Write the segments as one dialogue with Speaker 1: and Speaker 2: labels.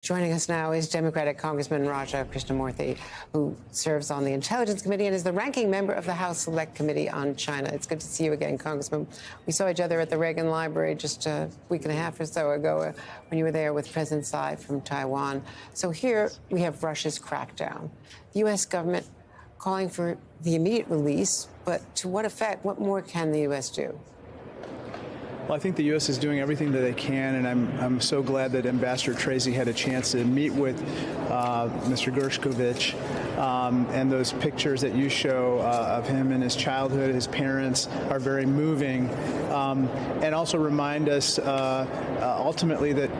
Speaker 1: Joining us now is Democratic Congressman Raja Krishnamoorthi, who serves on the Intelligence Committee and is the ranking member of the House Select Committee on China. It's good to see you again, Congressman. We saw each other at the Reagan Library just a week and a half or so ago when you were there with President Tsai from Taiwan. So here we have Russia's crackdown. The U.S. government calling for the immediate release, but to what effect? What more can the U.S. do?
Speaker 2: Well, I think the U.S. is doing everything that they can, and I'm so glad that Ambassador Tracy had a chance to meet with Mr. Gershkovich, and those pictures that you show of him in his childhood, his parents, are very moving, and also remind us ultimately that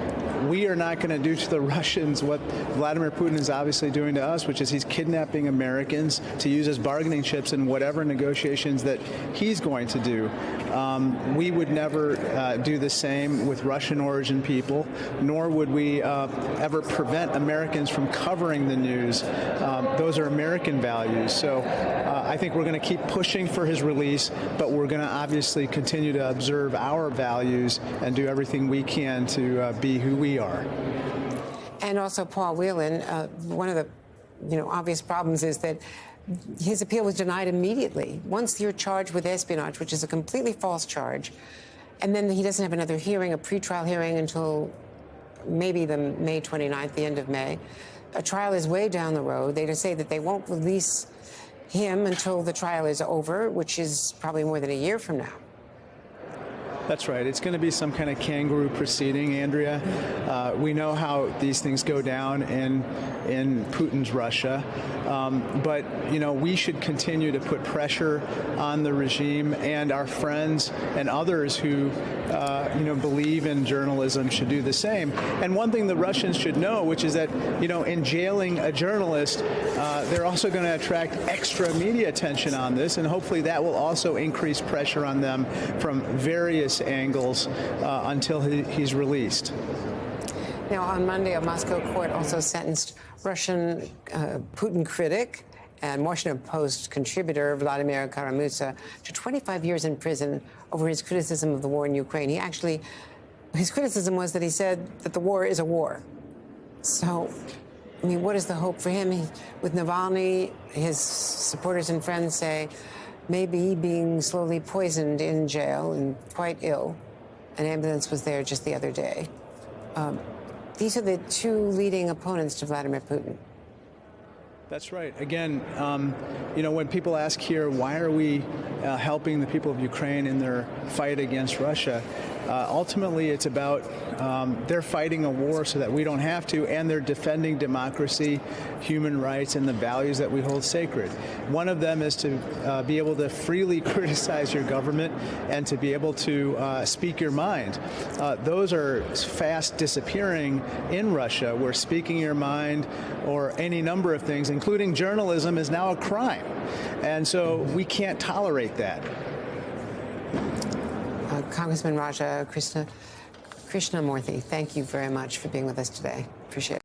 Speaker 2: we are not going to do to the Russians what Vladimir Putin is obviously doing to us, which is he's kidnapping Americans to use as bargaining chips in whatever negotiations that he's going to do. We would never do the same with Russian origin people, nor would we ever prevent Americans from covering the news. Those are American values. So I think we're going to keep pushing for his release, but we're going to obviously continue to observe our values and do everything we can to be who we are.
Speaker 1: And also, Paul Whelan, one of the obvious problems is that his appeal was denied immediately. Once you're charged with espionage, which is a completely false charge, and then he doesn't have another hearing, a pretrial hearing, until maybe the May 29th, the end of May. A trial is way down the road. They just say that they won't release him until the trial is over, which is probably more than a year from now.
Speaker 2: That's right. It's going to be some kind of kangaroo proceeding, Andrea. We know how these things go down in Putin's Russia. But, we should continue to put pressure on the regime, and our friends and others who, believe in journalism should do the same. And one thing the Russians should know, which is that, in jailing a journalist, they're also going to attract extra media attention on this, and hopefully that will also increase pressure on them from various angles until he's released.
Speaker 1: Now, on Monday, a Moscow court also sentenced Russian Putin critic and Washington Post contributor Vladimir Kara-Murza to 25 years in prison over his criticism of the war in Ukraine. His criticism was that he said that the war is a war. So, what is the hope for him? With Navalny, his supporters and friends say maybe being slowly poisoned in jail and quite ill. An ambulance was there just the other day. These are the two leading opponents to Vladimir Putin.
Speaker 2: That's right. Again, when people ask here, why are we helping the people of Ukraine in their fight against Russia? Ultimately, it's about they're fighting a war so that we don't have to, and they're defending democracy, human rights, and the values that we hold sacred. One of them is to be able to freely criticize your government and to be able to speak your mind. Those are fast disappearing in Russia, where speaking your mind or any number of things, including journalism, is now a crime. And so we can't tolerate that.
Speaker 1: Congressman Raja Krishnamoorthi, thank you very much for being with us today. Appreciate it.